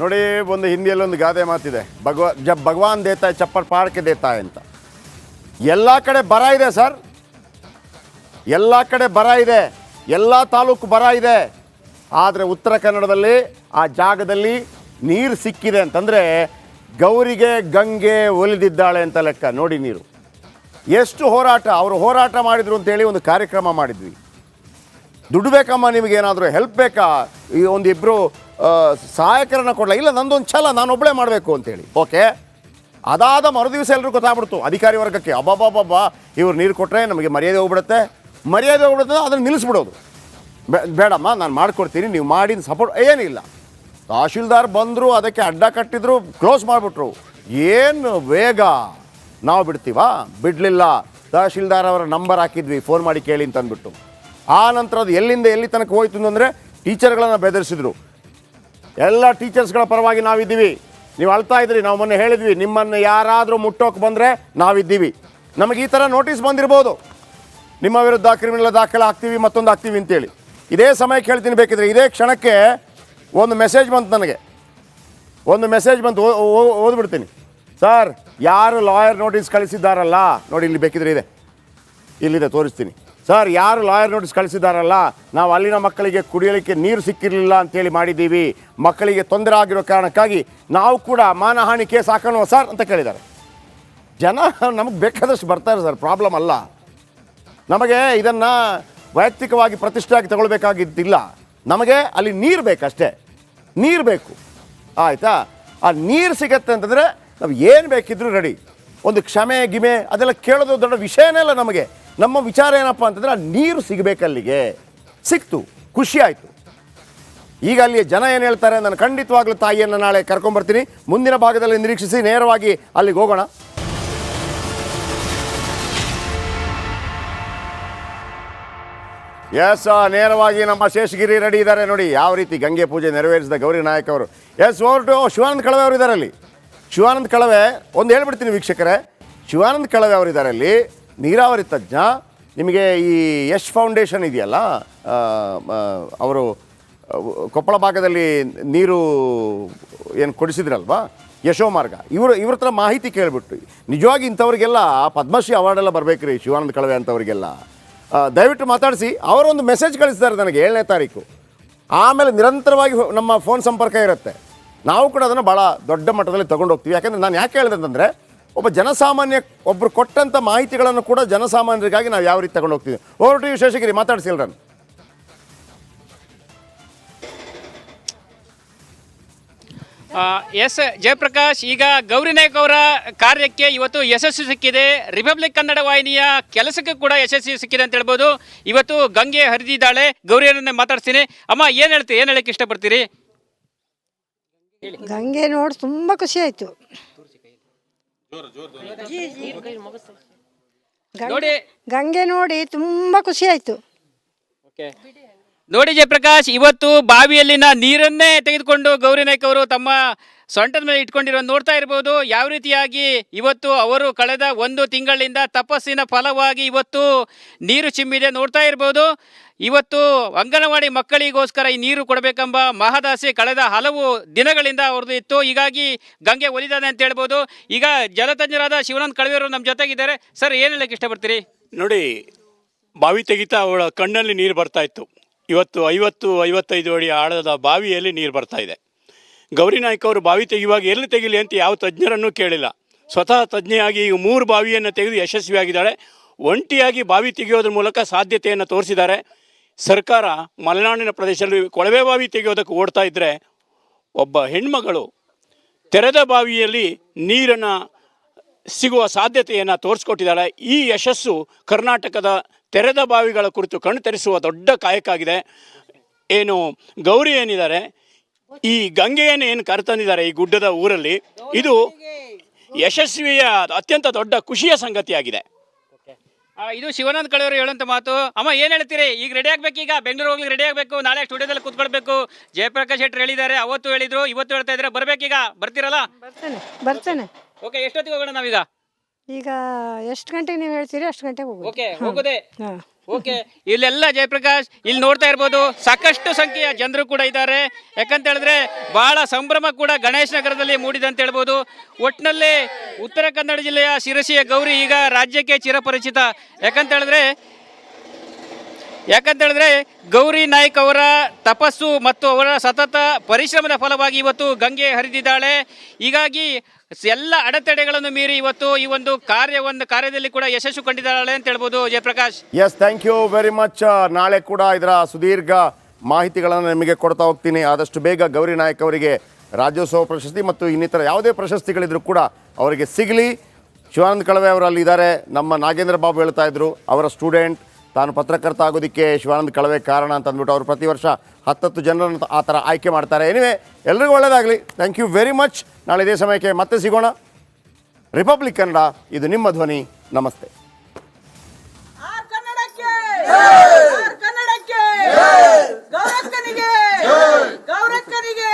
ನೋಡಿ, ಒಂದು ಹಿಂದಿಯಲ್ಲಿ ಒಂದು ಗಾದೆ ಮಾತಿದೆ, ಜಬ್ ಭಗವಾನ್ ದೇತಾ ಚಪ್ಪರ್ ಪಾಡ್ಕೆ ದೇತಾ ಅಂತ. ಎಲ್ಲ ಕಡೆ ಬರ ಇದೆ ಸರ್, ಎಲ್ಲ ಕಡೆ ಬರ ಇದೆ, ಎಲ್ಲ ತಾಲೂಕು ಬರ ಇದೆ. ಆದರೆ ಉತ್ತರ ಕನ್ನಡದಲ್ಲಿ ಆ ಜಾಗದಲ್ಲಿ ನೀರು ಸಿಕ್ಕಿದೆ ಅಂತಂದರೆ ಗೌರಿಗೆ ಗಂಗೆ ಒಲಿದಿದ್ದಾಳೆ ಅಂತ ಲೆಕ್ಕ. ನೋಡಿ ನೀರು ಎಷ್ಟು ಹೋರಾಟ, ಅವರು ಹೋರಾಟ ಮಾಡಿದರು ಅಂತೇಳಿ ಒಂದು ಕಾರ್ಯಕ್ರಮ ಮಾಡಿದ್ವಿ. ದುಡ್ಡು ಬೇಕಮ್ಮ, ನಿಮಗೇನಾದರೂ ಹೆಲ್ಪ್ ಬೇಕಾ, ಈ ಒಂದಿಬ್ಬರು ಸಹಾಯಕರನ್ನ ಕೊಡಲ, ಇಲ್ಲ ನಂದೊಂದು ಛಲ, ನಾನು ಒಬ್ಬಳೇ ಮಾಡಬೇಕು ಅಂತೇಳಿ. ಓಕೆ, ಅದಾದ ಮರುದಿವಸ ಎಲ್ಲರೂ ಗೊತ್ತಾಗ್ಬಿಡ್ತು ಅಧಿಕಾರಿ ವರ್ಗಕ್ಕೆ, ಅಬ್ಬಬ್ಬಬ್ಬ ಇವ್ರು ನೀರು ಕೊಟ್ಟರೆ ನಮಗೆ ಮರ್ಯಾದೆ ಹೋಗ್ಬಿಡುತ್ತೆ, ಅದನ್ನು ನಿಲ್ಲಿಸ್ಬಿಡೋದು. ಬೇಡಮ್ಮ ನಾನು ಮಾಡಿಕೊಡ್ತೀನಿ, ನೀವು ಮಾಡಿ ಸಪೋರ್ಟ್ ಏನಿಲ್ಲ. ತಹಶೀಲ್ದಾರ್ ಬಂದರು, ಅದಕ್ಕೆ ಅಡ್ಡ ಕಟ್ಟಿದ್ರು, ಕ್ಲೋಸ್ ಮಾಡಿಬಿಟ್ರು. ಏನು ವೇಗ, ನಾವು ಬಿಡ್ತೀವಾ? ಬಿಡಲಿಲ್ಲ. ತಹಶೀಲ್ದಾರ್ ಅವರ ನಂಬರ್ ಹಾಕಿದ್ವಿ, ಫೋನ್ ಮಾಡಿ ಕೇಳಿ ಅಂತ ಅಂದ್ಬಿಟ್ಟು. ಆ ನಂತರ ಅದು ಎಲ್ಲಿಂದ ಎಲ್ಲಿ ತನಕ ಹೋಯ್ತು ಅಂದರೆ ಟೀಚರ್ಗಳನ್ನು ಬೆದರಿಸಿದ್ರು. ಎಲ್ಲ ಟೀಚರ್ಸ್ಗಳ ಪರವಾಗಿ ನಾವಿದ್ದೀವಿ, ನೀವು ಅಳ್ತಾ ಇದ್ರಿ, ನಾವು ಮೊನ್ನೆ ಹೇಳಿದ್ವಿ, ನಿಮ್ಮನ್ನು ಯಾರಾದರೂ ಮುಟ್ಟೋಕೆ ಬಂದರೆ ನಾವಿದ್ದೀವಿ, ನಮಗೆ ಈ ಥರ ನೋಟಿಸ್ ಬಂದಿರ್ಬೋದು, ನಿಮ್ಮ ವಿರುದ್ಧ ಕ್ರಿಮಿನಲ್ ದಾಖಲೆ ಹಾಕ್ತೀವಿ, ಮತ್ತೊಂದು ಹಾಕ್ತೀವಿ ಅಂತೇಳಿ. ಇದೇ ಸಮಯಕ್ಕೆ ಹೇಳ್ತೀನಿ, ಬೇಕಿದ್ರೆ ಇದೇ ಕ್ಷಣಕ್ಕೆ ಒಂದು ಮೆಸೇಜ್ ಬಂತು, ನನಗೆ ಒಂದು ಮೆಸೇಜ್ ಬಂತು, ಓದ್ಬಿಡ್ತೀನಿ. ಸರ್, ಯಾರು ಲಾಯರ್ ನೋಟಿಸ್ ಕಳಿಸಿದ್ದಾರಲ್ಲ ನೋಡಿ, ಇಲ್ಲಿ ಬೇಕಿದ್ರೆ ಇದೆ, ಇಲ್ಲಿದೆ ತೋರಿಸ್ತೀನಿ. ಸರ್, ಯಾರು ಲಾಯರ್ ನೋಟಿಸ್ ಕಳಿಸಿದ್ದಾರಲ್ಲ, ನಾವು ಅಲ್ಲಿನ ಮಕ್ಕಳಿಗೆ ಕುಡಿಯಲಿಕ್ಕೆ ನೀರು ಸಿಕ್ಕಿರಲಿಲ್ಲ ಅಂತೇಳಿ ಮಾಡಿದ್ದೀವಿ, ಮಕ್ಕಳಿಗೆ ತೊಂದರೆ ಆಗಿರೋ ಕಾರಣಕ್ಕಾಗಿ ನಾವು ಕೂಡ ಮಾನಹಾನಿ ಕೇಸ್ ಹಾಕೋಣ ಸರ್ ಅಂತ ಕೇಳಿದ್ದಾರೆ. ಜನ ನಮಗೆ ಬೇಕಾದಷ್ಟು ಬರ್ತಾರೆ ಸರ್, ಪ್ರಾಬ್ಲಮ್ ಅಲ್ಲ. ನಮಗೆ ಇದನ್ನು ವೈಯಕ್ತಿಕವಾಗಿ ಪ್ರತಿಷ್ಠೆಯಾಗಿ ತಗೊಳ್ಬೇಕಾಗಿದ್ದಿಲ್ಲ, ನಮಗೆ ಅಲ್ಲಿ ನೀರು ಬೇಕಷ್ಟೇ, ನೀರು ಬೇಕು, ಆಯಿತಾ? ಆ ನೀರು ಸಿಗತ್ತೆ ಅಂತಂದರೆ ನಾವು ಏನು ಬೇಕಿದ್ರೂ ರೆಡಿ. ಒಂದು ಕ್ಷಮೆ ಗಿಮೆ ಅದೆಲ್ಲ ಕೇಳೋದು ದೊಡ್ಡ ವಿಷಯನೇ ಅಲ್ಲ ನಮಗೆ. ನಮ್ಮ ವಿಚಾರ ಏನಪ್ಪ ಅಂತಂದರೆ ಆ ನೀರು ಸಿಗಬೇಕಲ್ಲಿಗೆ, ಸಿಕ್ತು, ಖುಷಿ ಆಯಿತು. ಈಗ ಅಲ್ಲಿ ಜನ ಏನು ಹೇಳ್ತಾರೆ, ನಾನು ಖಂಡಿತವಾಗ್ಲೂ ತಾಯಿಯನ್ನು ನಾಳೆ ಕರ್ಕೊಂಬರ್ತೀನಿ. ಮುಂದಿನ ಭಾಗದಲ್ಲಿ ನಿರೀಕ್ಷಿಸಿ, ನೇರವಾಗಿ ಅಲ್ಲಿಗೆ ಹೋಗೋಣ. ಎಸ್, ನೇರವಾಗಿ ನಮ್ಮ ಶೇಷಗಿರಿ ರೆಡಿ ಇದ್ದಾರೆ ನೋಡಿ, ಯಾವ ರೀತಿ ಗಂಗೆ ಪೂಜೆ ನೆರವೇರಿಸಿದ ಗೌರಿ ನಾಯಕ್ ಅವರು. ಎಸ್, ಹೊರಟು ಶಿವಾನಂದ ಕಳವೆ ಅವರು ಇದ್ದಾರೆ ಅಲ್ಲಿ. ಶಿವಾನಂದ ಕಳವೆ, ಒಂದು ಹೇಳ್ಬಿಡ್ತೀನಿ ವೀಕ್ಷಕರೇ, ಶಿವಾನಂದ ಕಳವೆ ಅವರಿದ್ದಾರೆ ಅಲ್ಲಿ, ನೀರಾವರಿ ತಜ್ಞ. ನಿಮಗೆ ಈ ಯಶ್ ಫೌಂಡೇಶನ್ ಇದೆಯಲ್ಲ, ಅವರು ಕೊಪ್ಪಳ ಭಾಗದಲ್ಲಿ ನೀರು ಏನು ಕೊಡಿಸಿದ್ರಲ್ವಾ, ಯಶೋ ಮಾರ್ಗ, ಇವ್ರ ಹತ್ರ ಮಾಹಿತಿ ಕೇಳಿಬಿಟ್ಟು, ನಿಜವಾಗಿ ಇಂಥವ್ರಿಗೆಲ್ಲ ಪದ್ಮಶ್ರೀ ಅವಾರ್ಡೆಲ್ಲ ಬರಬೇಕು ರೀ, ಶಿವಾನಂದ ಕಳವೆ ಅಂಥವ್ರಿಗೆಲ್ಲ. ದಯವಿಟ್ಟು ಮಾತಾಡಿಸಿ. ಅವರೊಂದು ಮೆಸೇಜ್ ಕಳಿಸ್ತಾರೆ ನನಗೆ 7ನೇ ತಾರೀಕು. ಆಮೇಲೆ ನಿರಂತರವಾಗಿ ನಮ್ಮ ಫೋನ್ ಸಂಪರ್ಕ ಇರುತ್ತೆ. ನಾವು ಕೂಡ ಅದನ್ನು ಭಾಳ ದೊಡ್ಡ ಮಟ್ಟದಲ್ಲಿ ತೊಗೊಂಡು ಹೋಗ್ತೀವಿ. ಯಾಕೆಂದರೆ ನಾನು ಯಾಕೆ ಹೇಳಿದೆ ಅಂತಂದರೆ, ಒಬ್ಬ ಜನಸಾಮಾನ್ಯ ಒಬ್ಬರು ಕೊಟ್ಟಂಥ ಮಾಹಿತಿಗಳನ್ನು ಕೂಡ ಜನಸಾಮಾನ್ಯರಿಗಾಗಿ ನಾವು ಯಾವ ರೀತಿ ತಗೊಂಡು ಹೋಗ್ತೀವಿ. ಹೊರಟು ಶೇಷಗಿರಿ ಮಾತಾಡಿಸಿಲ್ರನ್. ಎಸ್ ಜಯಪ್ರಕಾಶ್, ಈಗ ಗೌರಿ ನಾಯಕ್ ಅವರ ಕಾರ್ಯಕ್ಕೆ ಇವತ್ತು ಯಶಸ್ಸು ಸಿಕ್ಕಿದೆ. ರಿಪಬ್ಲಿಕ್ ಕನ್ನಡ ವಾಹಿನಿಯ ಕೆಲಸಕ್ಕೆ ಕೂಡ ಯಶಸ್ಸು ಸಿಕ್ಕಿದೆ ಅಂತ ಹೇಳ್ಬೋದು. ಇವತ್ತು ಗಂಗೆ ಹರಿದಿದ್ದಾಳೆ. ಗೌರಿಯನ್ನೇ ಮಾತಾಡ್ತೀನಿ. ಅಮ್ಮ, ಏನು ಹೇಳ್ತೀರಿ, ಏನು ಹೇಳಕ್ಕೆ ಇಷ್ಟಪಡ್ತೀರಿ? ಗಂಗೆ ನೋಡಿ ತುಂಬ ಖುಷಿ ಆಯಿತು. ನೋಡಿ, ಗಂಗೆ ನೋಡಿ ತುಂಬ ಖುಷಿ ಆಯಿತು. ನೋಡಿ ಜಯಪ್ರಕಾಶ್, ಇವತ್ತು ಬಾವಿಯಲ್ಲಿನ ನೀರನ್ನೇ ತೆಗೆದುಕೊಂಡು ಗೌರಿ ನಾಯಕ್ ಅವರು ತಮ್ಮ ಸೊಂಟದ ಮೇಲೆ ಇಟ್ಕೊಂಡಿರೋ ನೋಡ್ತಾ ಇರ್ಬೋದು. ಯಾವ ರೀತಿಯಾಗಿ ಇವತ್ತು ಅವರು ಕಳೆದ 1 ತಿಂಗಳಿಂದ ತಪಸ್ಸಿನ ಫಲವಾಗಿ ಇವತ್ತು ನೀರು ಚಿಮ್ಮಿದೆ ನೋಡ್ತಾ ಇರ್ಬೋದು. ಇವತ್ತು ಅಂಗನವಾಡಿ ಮಕ್ಕಳಿಗೋಸ್ಕರ ಈ ನೀರು ಕೊಡಬೇಕೆಂಬ ಮಹದಾಸೆ ಕಳೆದ ಹಲವು ದಿನಗಳಿಂದ ಅವ್ರದ್ದು ಇತ್ತು. ಹೀಗಾಗಿ ಗಂಗೆ ಒಲಿದಾನೆ ಅಂತ ಹೇಳ್ಬೋದು. ಈಗ ಜಲತಜ್ಞರಾದ ಶಿವಾನಂದ ಕಳವೆಯವರು ನಮ್ಮ ಜೊತೆಗಿದ್ದಾರೆ. ಸರ್, ಏನು ಹೇಳಕ್ಕೆ ಇಷ್ಟಪಡ್ತೀರಿ? ನೋಡಿ, ಬಾವಿ ತೆಗಿತಾ ಅವಳ ಕಣ್ಣಲ್ಲಿ ನೀರು ಬರ್ತಾ ಇತ್ತು. ಇವತ್ತು 50-55 ಅಡಿ ಆಳದ ಬಾವಿಯಲ್ಲಿ ನೀರು ಬರ್ತಾ ಇದೆ. ಗೌರಿ ನಾಯಕ್ ಅವರು ಬಾವಿ ತೆಗೆಯುವಾಗ ಎಲ್ಲಿ ತೆಗಿಲಿ ಅಂತ ಯಾವ ತಜ್ಞರನ್ನೂ ಕೇಳಿಲ್ಲ. ಸ್ವತಃ ತಜ್ಞೆಯಾಗಿ ಈಗ 3 ಬಾವಿಯನ್ನು ತೆಗೆದು ಯಶಸ್ವಿಯಾಗಿದ್ದಾಳೆ. ಒಂಟಿಯಾಗಿ ಬಾವಿ ತೆಗೆಯೋದ್ರ ಮೂಲಕ ಸಾಧ್ಯತೆಯನ್ನು ತೋರಿಸಿದ್ದಾರೆ. ಸರ್ಕಾರ ಮಲೆನಾಡಿನ ಪ್ರದೇಶದಲ್ಲಿ ಕೊಳವೆ ಬಾವಿ ತೆಗೆಯೋದಕ್ಕೆ ಓಡ್ತಾ ಇದ್ದರೆ, ಒಬ್ಬ ಹೆಣ್ಮಗಳು ತೆರೆದ ಬಾವಿಯಲ್ಲಿ ನೀರನ್ನು ಸಿಗುವ ಸಾಧ್ಯತೆಯನ್ನು ತೋರಿಸ್ಕೊಟ್ಟಿದ್ದಾಳೆ. ಈ ಯಶಸ್ಸು ಕರ್ನಾಟಕದ ತೆರೆದ ಬಾವಿಗಳ ಕುರಿತು ಕಣ್ಣು ತೆರೆಸುವ ದೊಡ್ಡ ಕಾಯಕ ಆಗಿದೆ. ಏನು ಗೌರಿ ಏನಿದ್ದಾರೆ, ಈ ಗಂಗೆಯನ್ನು ಏನು ಕರೆತಂದಿದ್ದಾರೆ ಈ ಗುಡ್ಡದ ಊರಲ್ಲಿ, ಇದು ಯಶಸ್ವಿಯ ಅತ್ಯಂತ ದೊಡ್ಡ ಖುಷಿಯ ಸಂಗತಿಯಾಗಿದೆ. ಇದು ಶಿವಾನಂದ ಕಳವೆಯವರು ಹೇಳುವಂಥ ಮಾತು. ಅಮ್ಮ, ಏನು ಹೇಳ್ತೀರಿ? ಈಗ ರೆಡಿ ಆಗಬೇಕು, ಈಗ ಬೆಂಗಳೂರು ಹೋಗ್ಲಿಕ್ಕೆ ರೆಡಿ ಆಗಬೇಕು, ನಾಳೆ ಸ್ಟುಡಿಯೋದಲ್ಲಿ ಕೂತ್ಕೊಳ್ಬೇಕು. ಜಯಪ್ರಕಾಶ್ ಶೆಟ್ಟರ್ ಹೇಳಿದ್ದಾರೆ, ಅವತ್ತು ಹೇಳಿದ್ರು, ಇವತ್ತು ಹೇಳ್ತಾ ಇದ್ದಾರೆ, ಬರ್ಬೇಕೀಗ. ಬರ್ತೀರಲ್ಲ? ಬರ್ತೇನೆ. ಓಕೆ, ಎಷ್ಟೊತ್ತಿಗೆ ಹೋಗೋಣ ನಾವೀಗ? ಈಗ ಎಷ್ಟು ಗಂಟೆಗೆ ನೀವು ಹೇಳ್ತೀರಿ ಅಷ್ಟು ಗಂಟೆಗೆ ಹೋಗೋದು. ಓಕೆ, ಹೋಗೋದೇ. ಓಕೆ, ಇಲ್ಲೆಲ್ಲ ಜಯಪ್ರಕಾಶ್ ಇಲ್ಲಿ ನೋಡ್ತಾ ಇರ್ಬೋದು, ಸಾಕಷ್ಟು ಸಂಖ್ಯೆಯ ಜನರು ಕೂಡ ಇದ್ದಾರೆ. ಯಾಕಂತ ಹೇಳಿದ್ರೆ ಬಹಳ ಸಂಭ್ರಮ ಕೂಡ ಗಣೇಶ ನಗರದಲ್ಲಿ ಮೂಡಿದೆ ಅಂತ ಹೇಳ್ಬೋದು. ಒಟ್ಟಿನಲ್ಲಿ ಉತ್ತರ ಕನ್ನಡ ಜಿಲ್ಲೆಯ ಶಿರಸಿಯ ಗೌರಿ ಈಗ ರಾಜ್ಯಕ್ಕೆ ಚಿರಪರಿಚಿತ. ಯಾಕಂತ ಹೇಳಿದ್ರೆ ಗೌರಿ ನಾಯ್ಕ್ ಅವರ ತಪಸ್ಸು ಮತ್ತು ಅವರ ಸತತ ಪರಿಶ್ರಮದ ಫಲವಾಗಿ ಇವತ್ತು ಗಂಗೆ ಹರಿದಿದ್ದಾಳೆ. ಹೀಗಾಗಿ ಎಲ್ಲ ಅಡೆತಡೆಗಳನ್ನು ಮೀರಿ ಇವತ್ತು ಈ ಒಂದು ಕಾರ್ಯದಲ್ಲಿ ಕೂಡ ಯಶಸ್ಸು ಕಂಡಿದ್ದಾಳೆ ಅಂತ ಹೇಳ್ಬೋದು. Jayaprakash, yes, thank you very much. ನಾಳೆ ಕೂಡ ಇದರ ಸುದೀರ್ಘ ಮಾಹಿತಿಗಳನ್ನು ನಿಮಗೆ ಕೊಡ್ತಾ ಹೋಗ್ತೀನಿ. ಆದಷ್ಟು ಬೇಗ ಗೌರಿ ನಾಯಕ್ ಅವರಿಗೆ ರಾಜ್ಯೋತ್ಸವ ಪ್ರಶಸ್ತಿ ಮತ್ತು ಇನ್ನಿತರ ಯಾವುದೇ ಪ್ರಶಸ್ತಿಗಳಿದ್ರು ಕೂಡ ಅವರಿಗೆ ಸಿಗಲಿ. ಶಿವಾನಂದ ಕಳವೆ ಅವರು ಅಲ್ಲಿ ಇದ್ದಾರೆ. ನಮ್ಮ ನಾಗೇಂದ್ರ ಬಾಬು ಹೇಳ್ತಾ ಇದ್ರು, ಅವರ ಸ್ಟೂಡೆಂಟ್, ತಾನು ಪತ್ರಕರ್ತ ಆಗೋದಕ್ಕೆ ಶಿವಾನಂದ ಕಳವೆ ಕಾರಣ ಅಂತ ಅಂದ್ಬಿಟ್ಟು ಅವರು ಪ್ರತಿ ವರ್ಷ 10 ಜನರನ್ನು ಆ ಥರ ಆಯ್ಕೆ ಮಾಡ್ತಾರೆ. ಎನಿವೆ, ಎಲ್ರಿಗೂ ಒಳ್ಳೆಯದಾಗಲಿ. Thank you very much. ನಾಳೆ ಇದೇ ಸಮಯಕ್ಕೆ ಮತ್ತೆ ಸಿಗೋಣ. ರಿಪಬ್ಲಿಕ್ ಕನ್ನಡ, ಇದು ನಿಮ್ಮ ಧ್ವನಿ. ನಮಸ್ತೆ. ಗೌರಕ್ಕನಿಗೆ